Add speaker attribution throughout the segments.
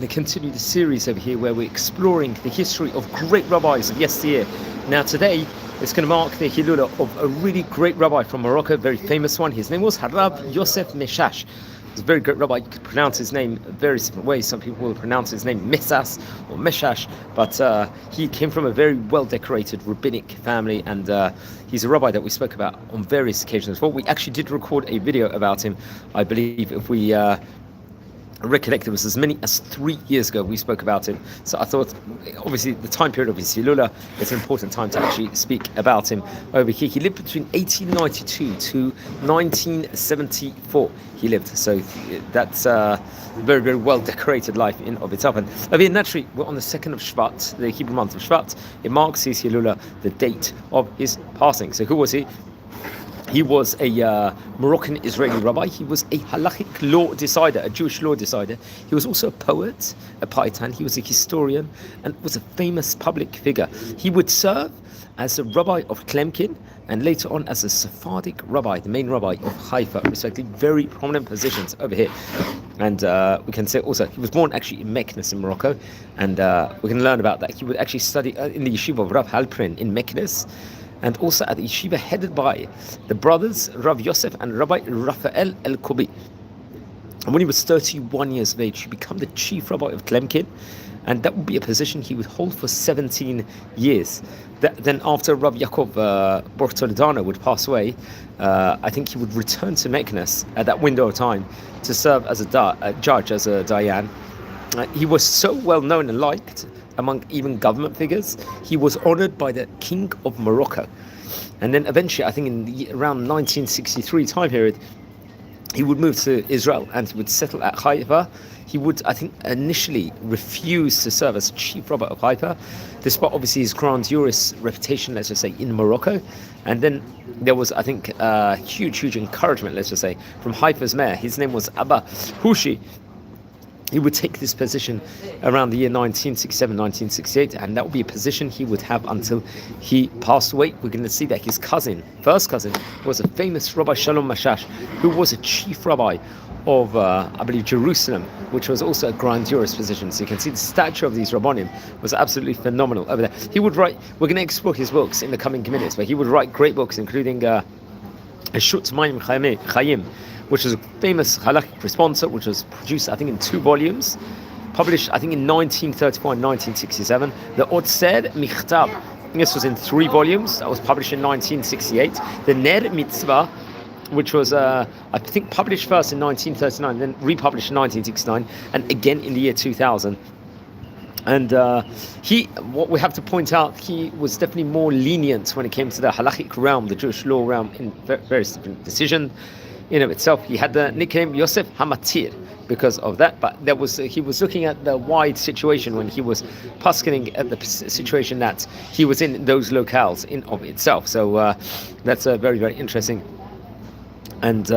Speaker 1: To continue the series over here where we're exploring the history of great rabbis of yesteryear. Now today it's going to mark the Hilula of a really great rabbi from Morocco, a very famous one. His name was Rabbi Yosef Messas. He's a very great rabbi. You could pronounce his name various different ways. Some people will pronounce his name Messas or Meshash, but he came from a very well-decorated rabbinic family, and he's a rabbi that we spoke about on various occasions. Well, we actually did record a video about him, I believe, if we recollect, it was as many as 3 years ago we spoke about him. So I thought, obviously, the time period of his Hilula, it's an important time to actually speak about him over here. He lived between 1892 to 1974. He lived, so that's a very, very well decorated life in of itself. And I mean, naturally, we're on the 2nd of Shvat, the Hebrew month of Shvat. It marks his Hilula, the date of his passing. So who was he? He was a Moroccan Israeli rabbi. He was a halachic law decider, a Jewish law decider. He was also a poet, a paitan. He was a historian and was a famous public figure. He would serve as a rabbi of Tlemcen and later on as a Sephardic rabbi, the main rabbi of חיפה, respectively. Very prominent positions over here. And we can say also, he was born actually in Meknes in Morocco, and we can learn about that. He would actually study in the yeshiva of Rav Halprin in Meknes, and also at the yeshiva headed by the brothers Rabbi Yosef and Rabbi Raphael El-Kobi. And when he was 31 years of age, he became the chief rabbi of Tlemcen, and that would be a position he would hold for 17 years. Then after Rabbi Yaakov Bar Toledano would pass away, I think he would return to Meknes at that window of time to serve as a judge, as a dayan. He was so well known and liked among even government figures. He was honored by the King of Morocco. And then eventually, I think around 1963 time period, he would move to Israel and he would settle at חיפה. He would, I think, initially refuse to serve as chief rabbi of חיפה, despite obviously his grandiose reputation, let's just say, in Morocco. And then there was, I think, huge encouragement, let's just say, from Haifa's mayor. His name was Abba Hushi. He would take this position around the year 1967, 1968, and that would be a position he would have until he passed away. We're going to see that his first cousin, was a famous Rabbi Shalom Mashash, who was a chief rabbi of, I believe, Jerusalem, which was also a grandiose position. So you can see the stature of these Rabbonim was absolutely phenomenal over there. He would write, we're going to explore his books in the coming minutes, but he would write great books, including Shut Mayim Chayim, which was a famous halakhic responsa, which was produced, I think, in 2 volumes, published, I think, in 1934 and 1967. The Otzer Michtav, this was in 3 volumes, that was published in 1968. The Ner Mitzvah, which was, I think, published first in 1939, then republished in 1969, and again in the year 2000. And what we have to point out, he was definitely more lenient when it came to the halakhic realm, the Jewish law realm, in various different decisions. In of itself, he had the nickname Yosef Hamatir because of that. But he was looking at the wide situation when he was paskening at the situation that he was in those locales in of itself. So that's very, very interesting. And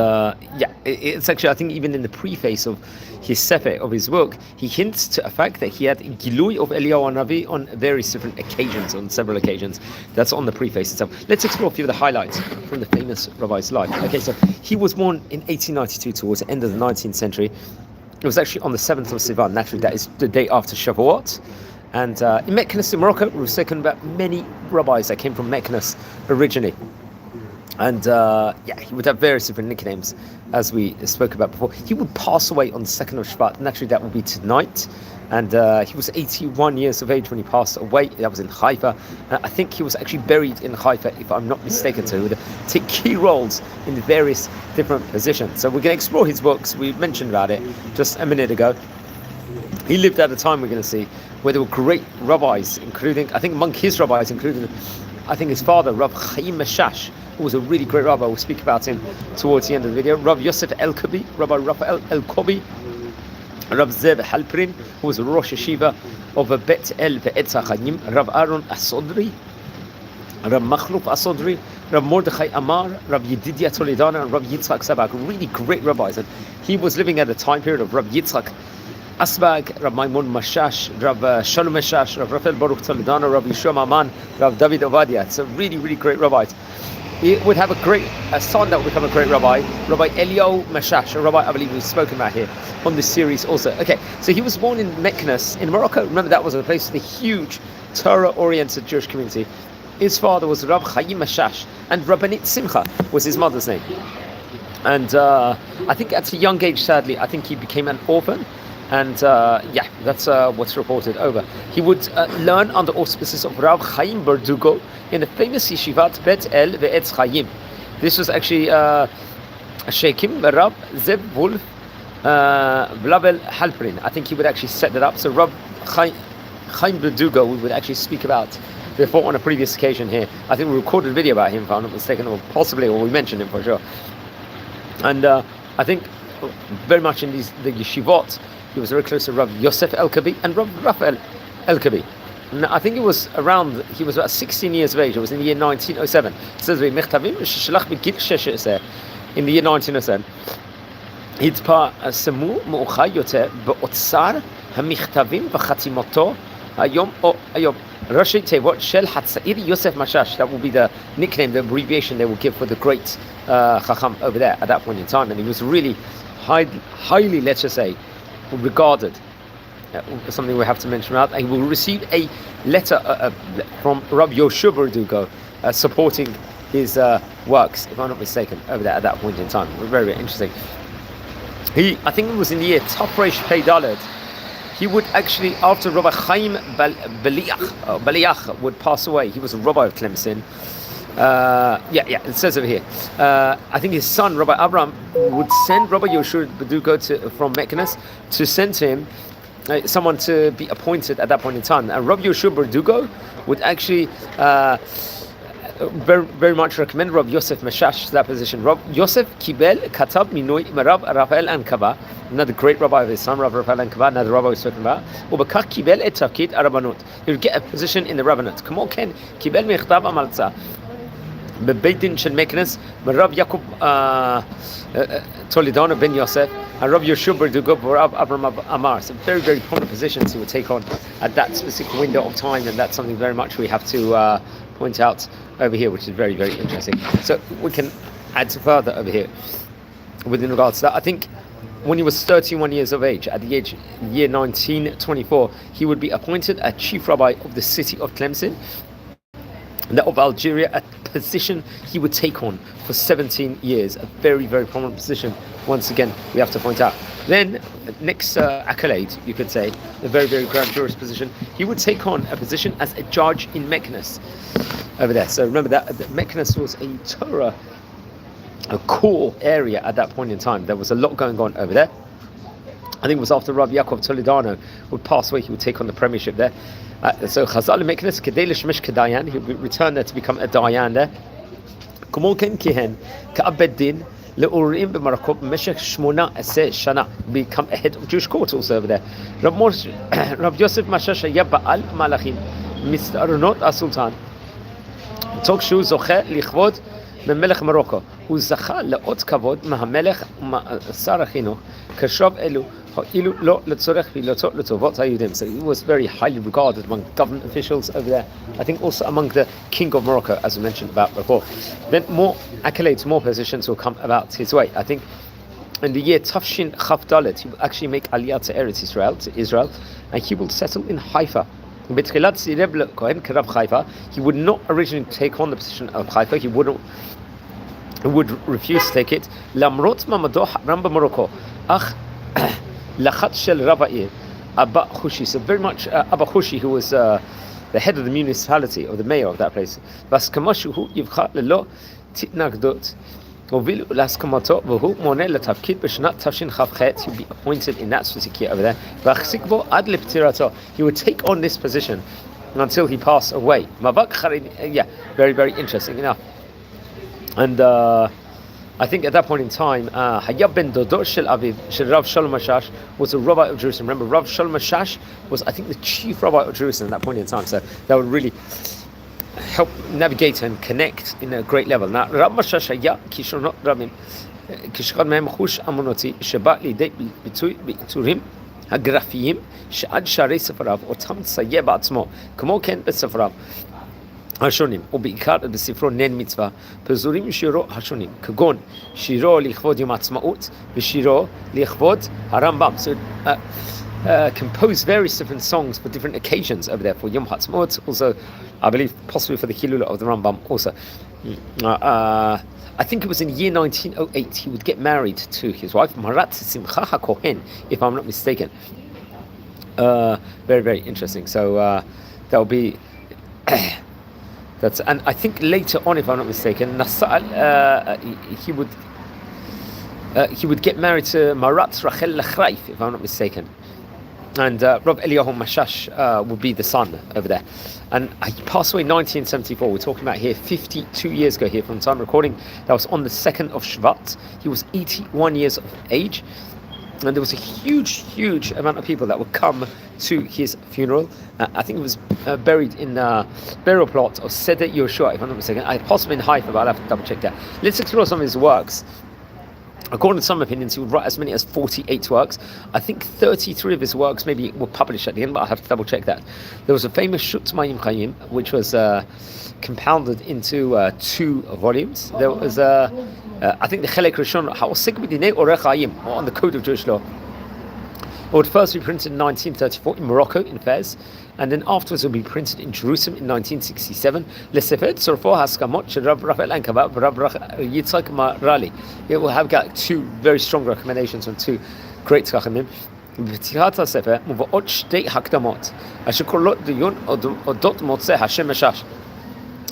Speaker 1: it's actually, I think, even in the preface of his sefer, of his book, he hints to a fact that he had Gilui of Eliyahu Navi on various different occasions, on several occasions. That's on the preface itself. Let's explore a few of the highlights from the famous rabbi's life. Okay, so he was born in 1892, towards the end of the 19th century. It was actually on the 7th of Sivan. Naturally, that is the day after Shavuot. And in Meknes, in Morocco, we were spoken about many rabbis that came from Meknes originally. And he would have various different nicknames, as we spoke about before. He would pass away on the 2nd of Shvat. Naturally, that would be tonight. And he was 81 years of age when he passed away. That was in חיפה. I think he was actually buried in חיפה, if I'm not mistaken. So he would take key roles in various different positions. So we're going to explore his books. We mentioned about it just a minute ago. He lived at a time, we're going to see, where there were great rabbis, including, I think among his rabbis, including, I think his father, Rabbi Meshash, who was a really great rabbi. We'll speak about him towards the end of the video. Rabbi Yosef El-Kobi, Rabbi Raphael El-Kobi, Rabbi Zev Halprin, who was a Rosh Yeshiva of Bet El Ve'etz HaChaim, Rabbi Aaron Asodri, Rabbi Machluf Asodri, Rabbi Mordechai Amar, Rabbi Yedidia Toledano, and Rabbi Yitzchak Sabak, really great rabbis. And he was living at the time period of Rabbi Yitzchak Asbag, Rabbi Maimon Mashash, Rabbi Shalom Meshash, Rabbi Raphael Baruch Toledano, Rabbi Yeshua Maman, Rabbi David Ovadia. It's a really, really great rabbis. he would have a son that would become a great rabbi, Rabbi Meshash, a rabbi I believe we've spoken about here on this series also. Okay, so he was born in Meknes in Morocco. Remember, that was a place with a huge Torah-oriented Jewish community. His father was Rab Chaim Meshash, and Rabbanit Simcha was his mother's name. And I think at a young age, sadly, I think he became an orphan. And that's what's reported over. He would learn under auspices of Rab Chaim Berdugo in the famous yeshivat Bet El Ve'etz Chaim. This was actually Sheikhim Rab Zeb Wolf Blabel Halprin. I think he would actually set that up. So Rab Chaim Berdugo we would actually speak about before on a previous occasion here. I think we recorded a video about him, if I'm not mistaken, or possibly, or we mentioned him for sure. And I think very much in the yeshivot, he was very close to Rabbi Yosef El-Kabi and Rabbi Raphael El-Kabi. And I think he was about 16 years of age. It was in the year 1907. It says in the year 1907, התפרסמו מאוחר יותר באוצר המכתבים וחתימתו היום או היום. ראשי תיבות של הצעיר יוסף משאש. That will be the nickname, the abbreviation they will give for the great Chacham over there at that point in time. And he was really highly, let's just say, regarded. Something we have to mention about. He will receive a letter from Rabbi Yosef Messas supporting his works, if I'm not mistaken, over there at that point in time. Very, very interesting. I think it was in the year Tafresh Pei Daled. He would actually, after Rabbi Chaim Baliach would pass away, he was a rabbi of Tlemcen. It says over here. I think his son, Rabbi Abraham, would send Rabbi Yoshua Bedugo from Meknes to send to him someone to be appointed at that point in time. And Rabbi Yoshua Bedugo would actually very, very much recommend Rabbi Yosef Messas to that position. Rabbi Yosef Kibel Katab Minoi Marab Raphael Ankaba, another great rabbi of his son, Rabbi Raphael Ankaba, another rabbi we're talking about. Ubakach Kibel et Tafkid Arabanut. He would get a position in the rabbinate. Kamo Ken Kibel Mechtav Amalza. בבית דין של מקנס, מרב יעקב Toledano ben Yosef, and Rabbi Yeshua Berdugo Rab Abraham Amar. So very, very prominent positions he would take on at that specific window of time, and that's something very much we have to point out over here, which is very, very interesting. So we can add further over here within regards to that. I think when he was 31 years of age, at the year 1924, he would be appointed a chief rabbi of the city of Tlemcen, that of Algeria, a position he would take on for 17 years, a very, very prominent position. Once again, we have to point out. Then, next accolade, you could say, a very, very grandiose position, he would take on a position as a judge in Meknes over there. So remember that Meknes was a Torah, a core area at that point in time. There was a lot going on over there. I think it was after Rabbi Yaakov Toledano would pass away, he would take on the premiership there. So Chazal Meknes Kedei Lishmesh Kedayan, he would return there to become a Dayan there. Kamo Ken Kihen Ka'abed Din Le'urim b'Morocco b'meshech 18 shana, become a head of Jewish court also over there. Rabbi Yosef Messas היה בעל מלאכים מסדרונות הסולטן. תוך שהוא זוכה לכבוד ממלך מרוקו, הוא זכה לאות כבוד מהמלך ומשר החינוך, כשוב אלו הועילו לו לצורך פעילותו לטובות היהודים. So he was very highly regarded among government officials over there. I think also among the king of Morocco, as we mentioned about before. Then more accolades, more positions will come about his way. I think in the year Tafshin Chaf Dalet, he will actually make Aliyah to Eretz Israel, and he will settle in Haifa. He would not originally take on the position of Haifa. He would refuse to take it. Lamrot Mamado Ramba Morocco. Ach Lachat Shel Rabbi Abba Hushi. So very much Abba Hushi, who was the head of the municipality, or the mayor of that place. Vaskamashu Yivcha Lelo Titnagdot. He'll be appointed in that specific year over there. He would take on this position until he passed away. Very, very interesting enough. And I think at that point in time, Hayab ben Dodo Shel Aviv Shel Rav Shalom Meshash was a rabbi of Jerusalem. Remember, Rav Shalom Meshash was, I think, the chief rabbi of Jerusalem at that point in time. So that would really help navigate and connect in a great level. Now, Rab Meshash היה כישרונות רבים, כשאחד מהם חוש אמנותי שבא לידי ביטוי בעיטורים הגרפיים שעד שערי ספריו אותם צייר בעצמו, כמו כן בספריו. השונים, ובעיקר בספרו נן מצווה, פזורים משירו השונים, כגון שירו לכבוד יום העצמאות ושירו לכבוד הרמב"ם. So composed various different songs for different occasions over there, for Yom HaAtzmaut, also I believe possibly for the Hilula of the Rambam also. I think it was in the year 1908 he would get married to his wife Marat Simcha HaKohen, if I'm not mistaken. Very, very interesting. So that will be that's, and I think later on, if I'm not mistaken, he would get married to Marat Rachel Lechraif, if I'm not mistaken. And Rabbi Eliyahu Mashash would be the son over there. And he passed away in 1974. We're talking about here 52 years ago here from time recording. That was on the 2nd of Shvat. He was 81 years of age. And there was a huge amount of people that would come to his funeral. I think it was buried in burial plot of Seder Yehoshua, if I'm not mistaken. I possibly in Haifa, but I'll have to double check that. Let's explore some of his works. According to some opinions, he would write as many as 48 works. I think 33 of his works maybe were published at the end, but I'll have to double check that. There was a famous Shut Mayim Chayim, which was compounded into 2 volumes. There was I think the Chelek Rishon Ha'osek B'dinei Orech Hayim, on the Code of Jewish Law. It would first be printed in 1934 in Morocco, in Fez, and then afterwards it would be printed in Jerusalem in 1967. Lesefet Sorfo Haskamot Rab Rafael Ankava Rab Yitzhak Marali. It will have got 2 very strong recommendations from 2 great Chachamim. בפתיחת הספר מובאות 2 הקדמות אשר כוללות דיון אודות מוצא השם משאש.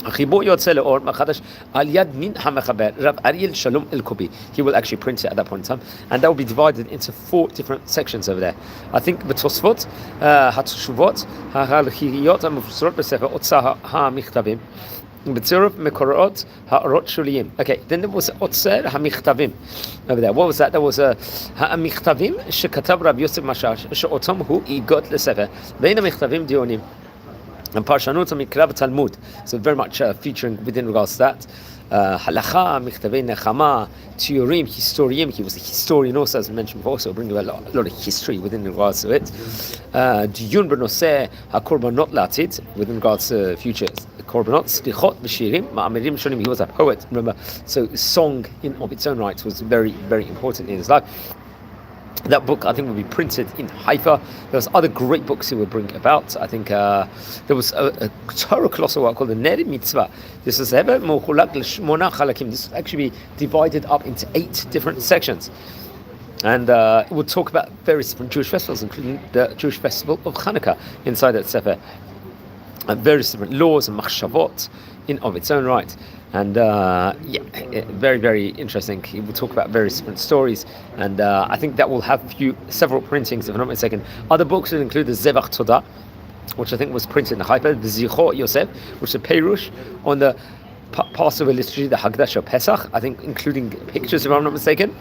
Speaker 1: החיבור יוצא לאור מחדש על יד מין המחבר רב אריאל שלום אלקובי. He will actually print it at that point in time, and that will be divided into 4 different sections over there. I think בתוספות התשובות ההלכיות המפורסמות בספר אוצר המכתבים בצירוף מקורות האורות שוליים. Okay, then there was אוצר המכתבים over there. What was that? There was המכתבים שכתב רבי יוסף משאש שאותם הוא איגוד לספר. בין המכתבים דיונים and Parshanut Mikra Talmud, so very much featuring within regards to that. Halacha, Michtavei Nechama, Tiurim, Historium. He was a historian also, as I mentioned before, so bringing a lot of history within regards to it. Diyun B'Noseh HaKorbanot Latid, within regards to future Korbanot. Slichot B'Shirim, Ma'amirim Shonim. He was a poet, remember. So song in of its own right was very, very important in his life. That book, I think, will be printed in Haifa. There was other great books he would bring about. I think there was a Torah colossal work called the Ner Mitzvah. This is actually be divided up into 8 different sections. And it would talk about various different Jewish festivals, including the Jewish festival of Hanukkah inside that sefer. And various different laws and machshavot in of its own right. And very, very interesting. He will talk about various different stories, and I think that will have several printings, if I'm not mistaken. Other books will include the Zevach Todah, which I think was printed in חיפה, the Zichor Yosef, which is a Perush on the Passover liturgy, the Hagdash of Pesach, I think including pictures, if I'm not mistaken.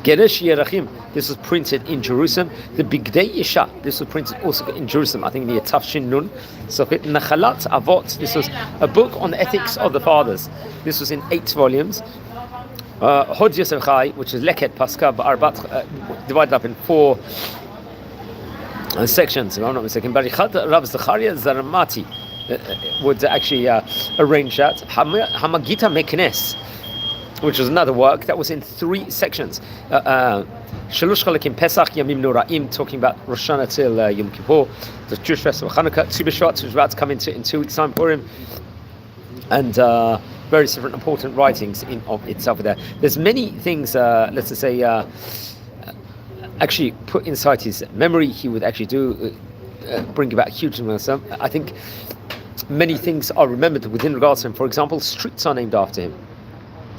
Speaker 1: Geresh Yerachim, this was printed in Jerusalem. The Bigdei Yesha, this was printed also in Jerusalem, I think near Tafshin Nun. So Nachalat Avot, this was a book on the ethics of the fathers. This was in 8 volumes. Hod Yosef Chai, which is Leket Paska Ba'arbat, divided up in 4 sections, if I'm not mistaken. Barichat Rav Zachariah Zaramati would actually arrange that. Hamagita Meknes, which was another work that was in 3 sections. Shalosh Chalakim Pesach Yamim Noraim, talking about Rosh Hashanah till Yom Kippur, the Jewish festival Hanukkah, Tu B'Shvat, which is about to come into in 2 weeks' time for him, and various different important writings in of itself there. There's many things, let's just say, actually put inside his memory. He would actually bring about huge amounts of. I think many things are remembered within regards to him. For example, streets are named after him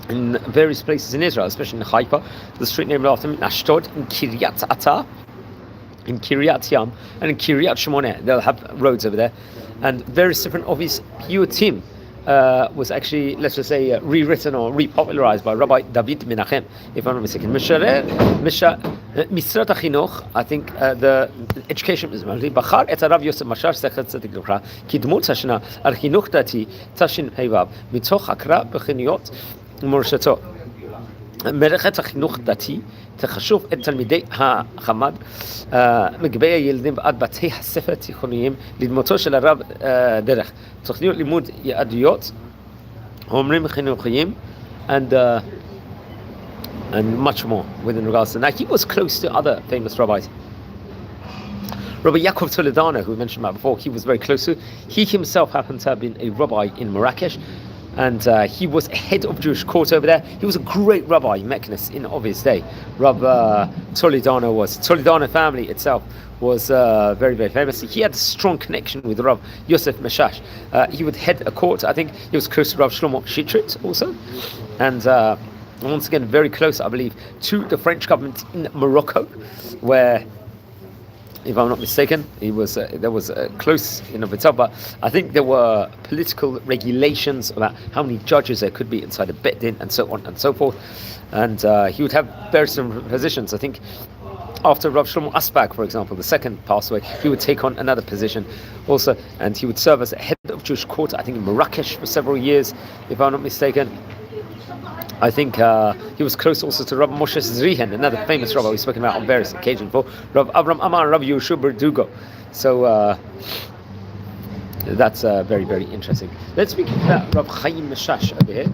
Speaker 1: in various places in Israel, especially in חיפה, the street named after him, in Ashdod, in Kiryat Ata, in Kiryat Yam, and in Kiryat Shmoneh. They'll have roads over there, and various different of his piyutim was actually, let's just say, rewritten or repopularized by Rabbi David Menachem, if I'm not mistaken. Misrat HaChinuch, I think the education is Bachar et Rabbi Yosef Messas Zechat Tzedek Levracha Kidmut Hashana Al Chinuch Dati Tashin Heivav Mitoch Hakra B'Chiniyot Morshato. מערכת החינוך דתי תחשוב את תלמידי החמ"ד מגבי הילדים ועד בתי הספר התיכוניים לדמותו של הרב דרך תוכניות לימוד יהדויות, חומרים חינוכיים and much more within regards to that. He was close to other famous rabbis. Rabbi Yaakov Toledano, who we mentioned about before, he was very close to. He himself happened to have been a rabbi in Marrakesh, and he was head of Jewish court over there. He was a great rabbi, Meknes, in of his day. Rabbi Toledano was. Toledano family itself was very, very famous. He had a strong connection with Rabbi Yosef Messas. He would head a court. I think he was close to Rav Shlomo Shitrit also, and once again very close, I believe, to the French government in Morocco, where, if I'm not mistaken, he was there was close in of itself, but I think there were political regulations about how many judges there could be inside a Bet Din and so on and so forth, and he would have various different positions. I think after Rav Shlomo Asbag, for example, the second passed away, he would take on another position also, and he would serve as head of Jewish court, I think in Marrakesh for several years, if I'm not mistaken. I think he was close also to Rabbi Moshe Zrihen, another famous rabbi we've spoken about on various occasions for Rabbi Avram Amar and Rabbi Yehoshua Berdugo. So that's very, very interesting. Let's speak about Rabbi Chaim Meshash over here.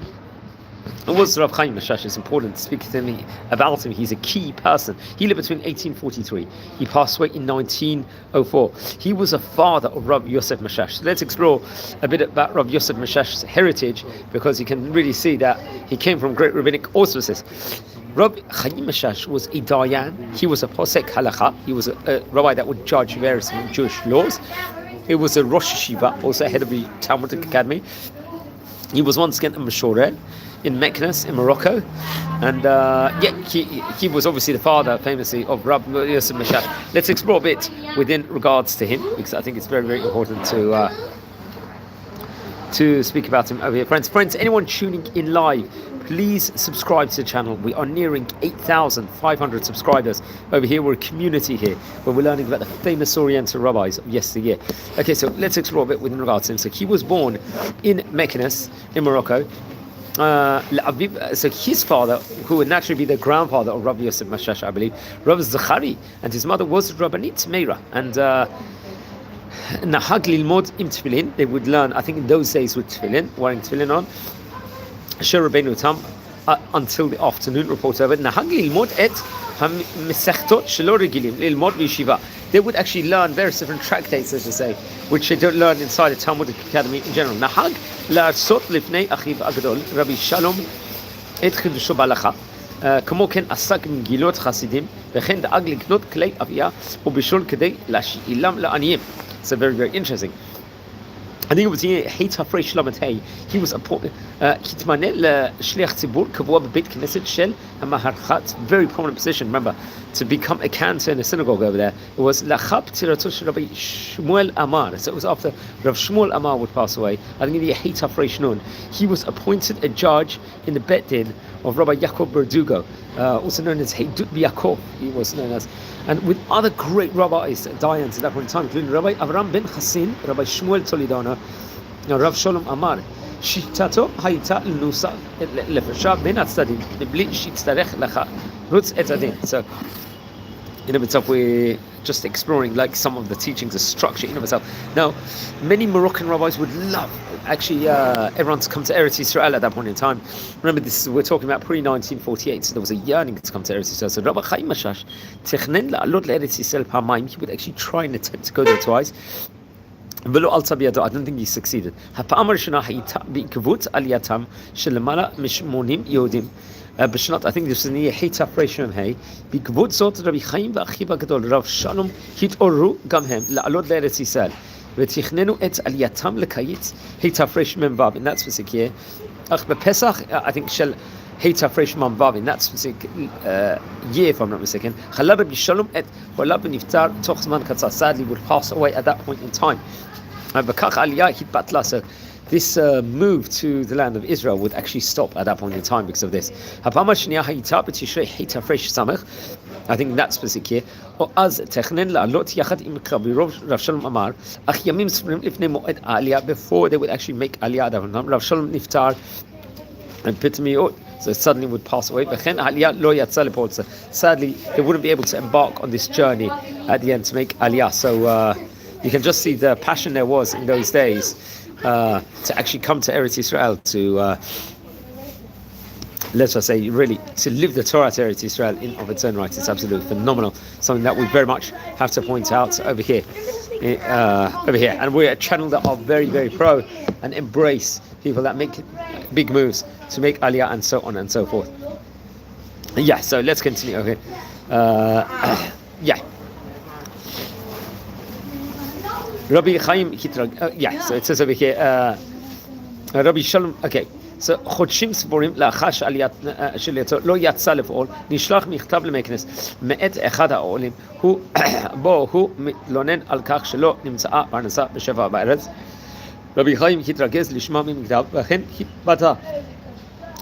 Speaker 1: It was Rabbi Chaim Meshash. It's important to speak to me about him. He's a key person. He lived between 1843. He passed away in 1904. He was a father of Rabbi Yosef Messas. So let's explore a bit about Rabbi Yosef Messas' heritage, because you can really see that he came from great rabbinic auspices. Rabbi Chaim Meshash was a dayan. He was a posek halakha. He was a rabbi that would judge various Jewish laws. He was a Rosh Yeshiva, also head of the Talmudic Academy. He was once again a Meshoreh in Meknes, in Morocco, and he was obviously the father, famously, of Rabbi Yosef Messas. Let's explore a bit within regards to him, because I think it's very, very important to speak about him over here. Friends, anyone tuning in live, please subscribe to the channel. We are nearing 8,500 subscribers over here. We're a community here where we're learning about the famous Oriental rabbis of yesteryear. Okay, so let's explore a bit within regards to him. So he was born in Meknes, in Morocco. So his father, who would naturally be the grandfather of Rabbi Yosef Messas, I believe, Rabbi Zachari, and his mother was Rabbanit Meira, and Nahag Lilmod im Tefillin. They would learn, I think in those days, with tefillin, wearing tefillin on, Asher Rabbeinu Tam, until the afternoon. Report over. Nahag Lilmod et ha-mesechtot shelo regilim lilmod v'yeshiva. They would actually learn various different tractates, as to say, which they don't learn inside the Talmudic Academy in general. Nahag la'arsot lifnei achiv agdol Rabbi Shalom et chidusho b'halacha. כמו כן עסק במגילות חסידים וכן דאג לקנות כלי אבייה ובישול כדי להשאילם לעניים. So very, very interesting. I think it was Heit Hafrei Shlomet Hay. He was appointed, התמנה לשליח ציבור קבוע בבית כנסת של המהרחת, very prominent position, remember, to become a cantor in a synagogue over there. It was לאחר פטירתו של Rabbi Shmuel Amar. So it was after Rav Shmuel Amar would pass away. I think in the Heit Hafrei Shnun, he was appointed a judge in the Bet Din of Rabbi Yaakov Berdugo, also known as Heidut Yaakov, he was known as, and with other great rabbis, dayans at that point in time, including Rabbi Avram ben Chassin, Rabbi Shmuel Toledano, Rav Sholom Amar. שיטתו הייתה לנוסח לפרשה בין הצדדים מבלי שיצטרך לחרוץ את הדין. So, in of itself, we're just exploring like some of the teachings, the structure in of itself. Now, many Moroccan rabbis would love, actually, everyone to come to Eretz Yisrael at that point in time. Remember, we're talking about pre-1948, so there was a yearning to come to Eretz Yisrael. So Rabbi Chaim Meshash תכנן לעלות לארץ ישראל פעמיים. He would actually try and attempt to go there twice. I don't think he succeeded. הפעם הראשונה הייתה בעקבות עלייתם של למעלה מ-80 יהודים בשנת, I think this is in the Heit Hafrei Shnun. בעקבות זאת רבי חיים ואחיו הגדול רב שלום התעוררו גם הם לעלות לארץ ישראל ותכננו את עלייתם לקיץ Heit Hafrei Shnun Vav in that specific year. אך בפסח, I think של Heit Hafrei Shnun Vav in that specific year, if I'm not mistaken, חלה רבי שלום את חולה ונפטר תוך זמן קצר. Sadly would pass away at that point in time. וכך העלייה התבטלה. So this move to the land of Israel would actually stop at that point in time because of this. הפעם השנייה הייתה בתשרי Heit Hafrei סמך, I think in that specific year, או אז תכנן לעלות יחד עם רבי רב שלום אמר, אך ימים ספורים לפני מועד העלייה, before they would actually make עלייה, רב שלום נפטר and pitamiot, so suddenly would pass away. So sadly, they wouldn't be able to embark on this journey at the end to make aliyah. So you can just see the passion there was in those days to actually come to Eretz Israel to let's just say really to live the Torah to Eretz Israel in of its own right. It's absolutely phenomenal. Something that we very much have to point out over here. And we're a channel that are very, very pro and embrace people that make big moves to make aliyah and so on and so forth. Yeah, so let's continue over here. Rabbi Chaim so it says over here Rabbi Shalom, okay. So חודשים ספורים לאחר שעלייתו לא יצא לפעול, נשלח מכתב למקנס מאת אחד העולים בו הוא מתלונן על כך שלא נמצאה פרנסה בשפע בארץ. רבי חיים התרגז לשמוע ממכתב וכן התבטא.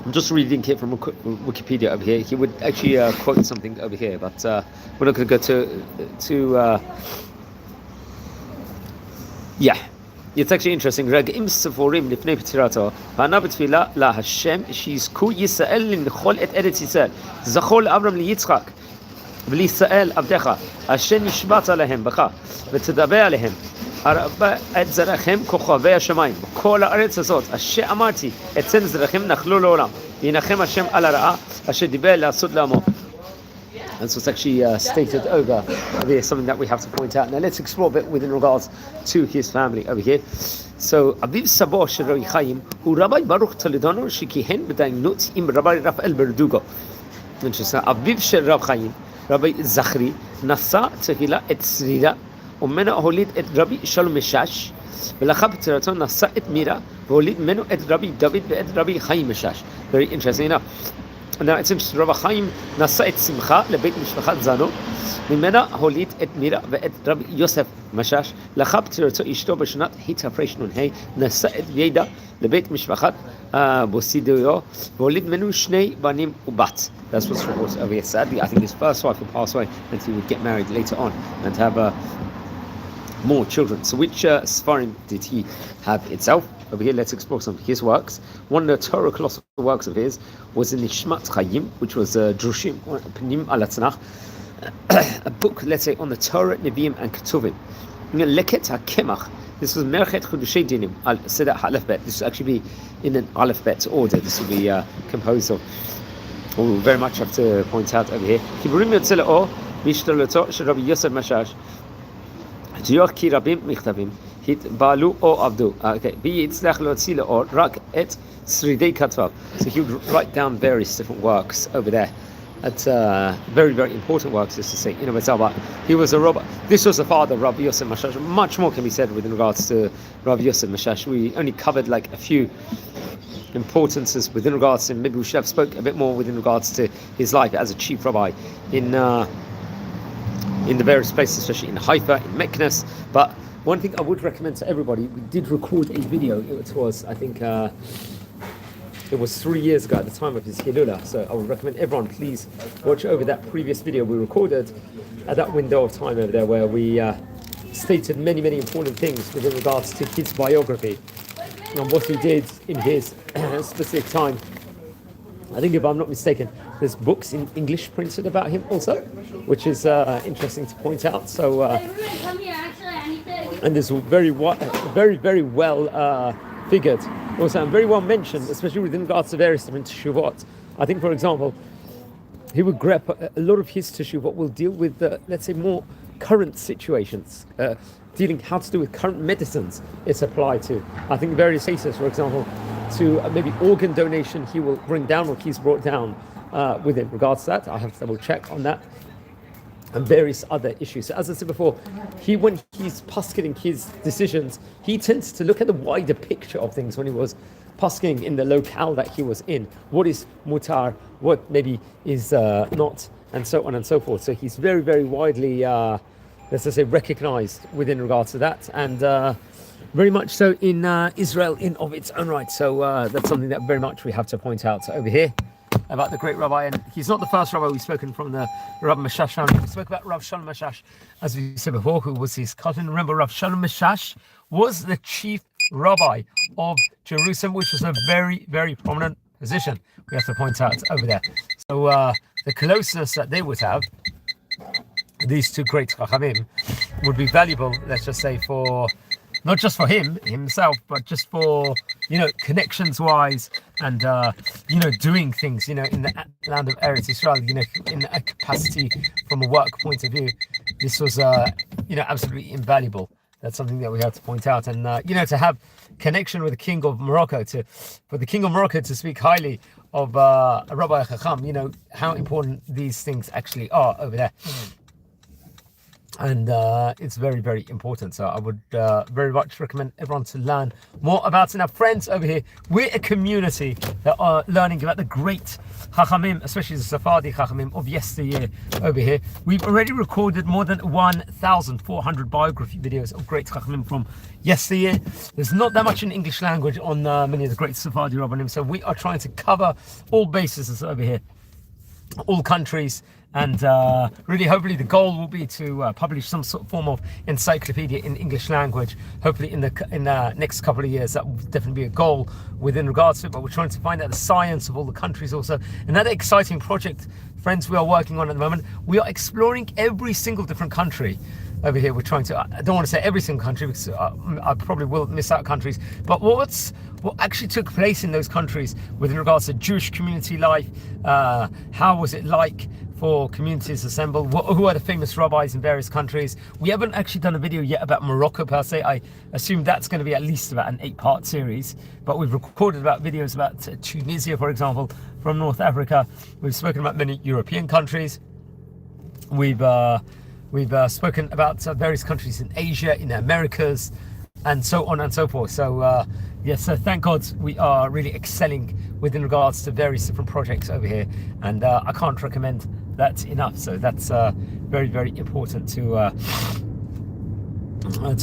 Speaker 1: I'm just reading here from Wikipedia over here. He would actually quote something over here, but we're not going to go to It's actually interesting. רגעים ספורים לפני פטירתו, וענה בתפילה להשם שיזכו ישראל לנחול את ארץ ישראל. זכור לאברהם ליצחק ולישראל עבדך, אשר נשבעת להם בך, ותדבר עליהם. הרבה את זרעכם כוכבי השמיים, כל הארץ הזאת, אשר אמרתי, אצל זרעכם נחלו לעולם. וינחם השם על הרעה, אשר דיבר לעשות לעמו. And so it's actually stated over there, something that we have to point out. Now let's explore a bit within regards to his family over here. So Aviv Sabo Shel Rabbi Chaim, who Rabbi Baruch Toledano, Shekihen B'dainut im Rabbi Rafael Berdugo. Interesting. Aviv Shel Rabbi Chaim, Rabbi Zachri, Nasa Tehila et Srira, וממנו הוליד את רבי שלום משאש, ולאחר פטירתו נשא את מירה, והוליד ממנו את רבי דוד ואת רבי חיים משאש. Very interesting enough. Now it seems Rabbi Chaim נשא את שמחה לבית משפחת זנו, ממנה הוליד את מירה ואת רבי יוסף משאש. לאחר פטירתו אשתו בשנת התרנ"ה נשא את ידה לבית משפחת בוסידיו, והוליד ממנו שני בנים ובת. That's what's reported over here. Sadly, I think his first wife would pass away and he would get married later on and have more children. So which Sfarim did he have itself? Over here, let's explore some of his works. One of the Torah colossal works of his was in Nishmat Chayim, which was Drushim, Pnim al Tanakh, a book, let's say, on the Torah, Nevi'im, and Ketuvim. Leket HaKemach, this was Merchet Chudushay Dinim, al Sedah Aleph Bet. This will actually be in an Aleph Bet order. This will be composed of, we very much have to point out over here. Kiburim Yotzeh Le'or, Mishtaloto Shel Rabbi Yosef Messas. Diyor ki Rabbim Michtabim Hitbalu O Abdu. Okay, Biyitzlech Lotzile or Rak et Sridei Katvav. So he would write down various different works over there. That's very, very important works, just to say. You know, but he was a rabbi. This was the father of Rabbi Yosef Messas. Much more can be said with regards to Rabbi Yosef Messas. We only covered like a few importances within regards to. Maybe we should have spoke a bit more within regards to his life as a chief rabbi in the various places, especially in חיפה, in Meknes. But one thing I would recommend to everybody, we did record a video. It was, I think, it was 3 years ago at the time of his Hilula. So I would recommend everyone, please watch over that previous video we recorded at that window of time over there, where we stated many, many important things within regards to his biography and what he did in his specific time. I think, if I'm not mistaken, there's books in English printed about him also, which is interesting to point out. So, and there's very, very well figured, also, and very well mentioned, especially within regards to various different teshuvot. I think, for example, he would grab a lot of his teshuvot will deal with, let's say, more current situations, dealing how to do with current medicines it's applied to. I think various cases, for example, to maybe organ donation, he will bring down what he's brought down within regards to that. I have to double check on that, and various other issues. So as I said before, when he's paskening his decisions, he tends to look at the wider picture of things when he was paskening in the locale that he was in. What is mutar, what maybe is not, and so on and so forth. So he's very, very widely, let's just say, recognized within regards to that, and very much so in Israel in of its own right. So that's something that very much we have to point out over here about the great rabbi. And he's not the first rabbi we've spoken from the Rabbi Meshash. We spoke about Rav Shalom Meshash, as we said before, who was his cousin. Remember, Rav Shalom Meshash was the chief rabbi of Jerusalem, which was a very, very prominent position, we have to point out over there. So the closeness that they would have, these two great Chachamim, would be valuable, let's just say, for not just for himself, but just for, connections wise and, doing things, in the land of Eretz Israel, in a capacity from a work point of view. This was, absolutely invaluable. That's something that we have to point out. And, to have connection with the King of Morocco, for the King of Morocco to speak highly of Rabbi Chacham, how important these things actually are over there. And it's very, very important. So I would very much recommend everyone to learn more about it. Now, friends over here, we're a community that are learning about the great Chachamim, especially the Sephardi Chachamim of yesteryear over here. We've already recorded more than 1,400 biography videos of great Chachamim from yesteryear. There's not that much in English language on many of the great Sephardi Rabbanim. So we are trying to cover all bases over here, all countries. And really, hopefully, the goal will be to publish some sort of form of encyclopedia in English language. Hopefully, in the next couple of years, that will definitely be a goal within regards to it. But we're trying to find out the science of all the countries also. Another exciting project, friends, we are working on at the moment. We are exploring every single different country over here. We're trying to, I don't want to say every single country because I probably will miss out countries, but what actually took place in those countries with regards to Jewish community life, how was it like for communities assembled, who are the famous rabbis in various countries. We haven't actually done a video yet about Morocco per se. I assume that's going to be at least about an 8-part series, but we've recorded about videos about Tunisia, for example, from North Africa. We've spoken about many European countries. We've spoken about various countries in Asia, in the Americas, and so on and so forth. So yes, so thank God we are really excelling within regards to various different projects over here, and I can't recommend that enough. So that's very, very important to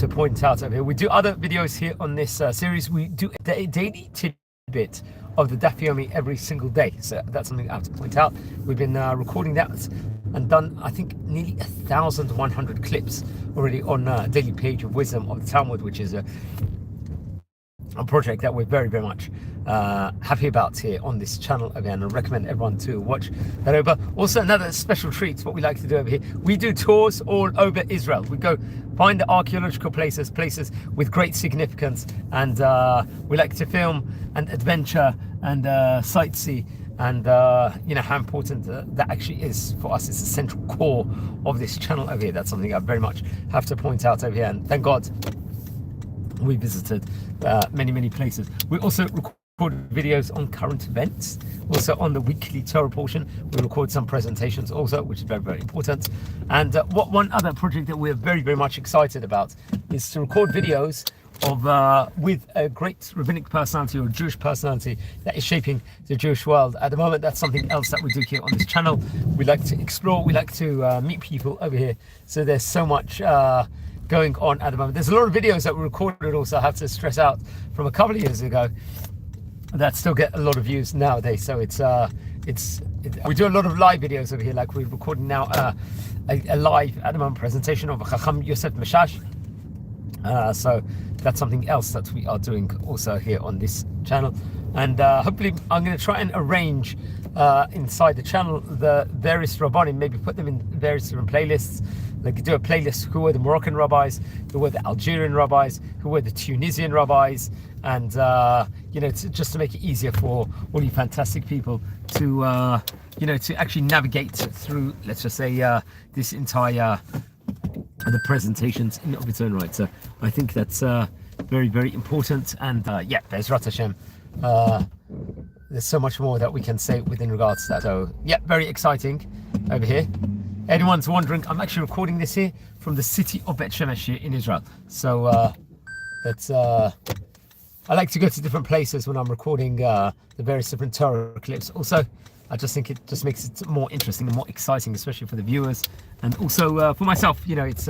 Speaker 1: point out over here. We do other videos here on this series. We do a daily tidbit of the Daf Yomi every single day. So that's something I have to point out. We've been recording that and done, I think, nearly 1,100 clips already on Daily Page of Wisdom of the Talmud, which is a project that we're very, very much happy about here on this channel again. I recommend everyone to watch that over. Also, another special treat, what we like to do over here, we do tours all over Israel. We go find the archaeological places with great significance, and we like to film and adventure and sightsee, and how important that actually is for us. It's the central core of this channel over here. That's something I very much have to point out over here, and thank God we visited many places. We also record videos on current events. Also on the weekly Torah portion, we record some presentations also, which is very, very important. And one other project that we're very, very much excited about is to record videos of with a great rabbinic personality or Jewish personality that is shaping the Jewish world. At the moment, that's something else that we do here on this channel. We like to explore, we like to meet people over here. So there's so much going on at the moment. There's a lot of videos that we recorded also, I have to stress out, from a couple of years ago that still get a lot of views nowadays. So we do a lot of live videos over here, like we're recording now a live at the moment presentation of Rabbi Yosef Messas. So that's something else that we are doing also here on this channel, and hopefully I'm going to try and arrange inside the channel the various rabbanim, maybe put them in various different playlists. Like do a playlist who were the Moroccan rabbis, who were the Algerian rabbis, who were the Tunisian rabbis, and just to make it easier for all you fantastic people to to actually navigate through, let's just say, this entire the presentations in of its own right. So I think that's very, very important, and Be'ezrat Hashem, there's so much more that we can say within regards to that. So very exciting over here. Anyone's wondering, I'm actually recording this here from the city of Bet Shemesh here in Israel. So that's I like to go to different places when I'm recording the various different Torah clips. Also, I just think it just makes it more interesting and more exciting, especially for the viewers, and also for myself. It's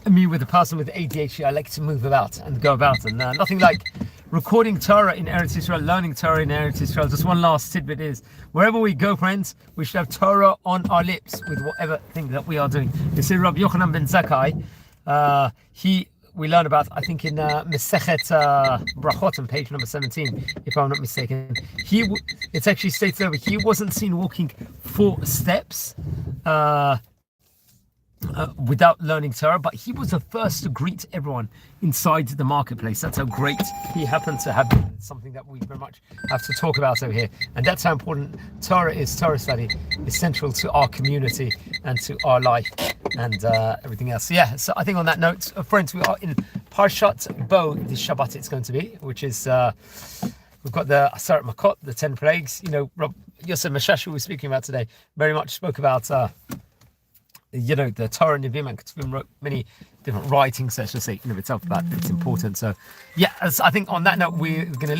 Speaker 1: me, with a person with ADHD. I like to move about and go about, and nothing like recording Torah in Eretz Israel, learning Torah in Eretz Israel. Just one last tidbit is, wherever we go, friends, we should have Torah on our lips with whatever thing that we are doing. You see, Rabbi Yochanan ben Zakkai, he we learn about, I think in Masechet Brachot on page number 17, if I'm not mistaken. It's actually stated there, he wasn't seen walking 4 steps without learning Torah, but he was the first to greet everyone inside the marketplace. That's how great he happened to have been. It's something that we very much have to talk about over here, and that's how important Torah is. Torah study is central to our community and to our life and everything else. So I think on that note, friends, we are in Parshat Bo this Shabbat. It's going to be, which is we've got the Asarat Makot, the 10 plagues. Rabbi Yosef Messas, who we're speaking about today, very much spoke about the Torah and Nevi'im and Ketuvim, wrote many different writings, let's just say, in of itself, about its importance. So, I think on that note, we're going to leave.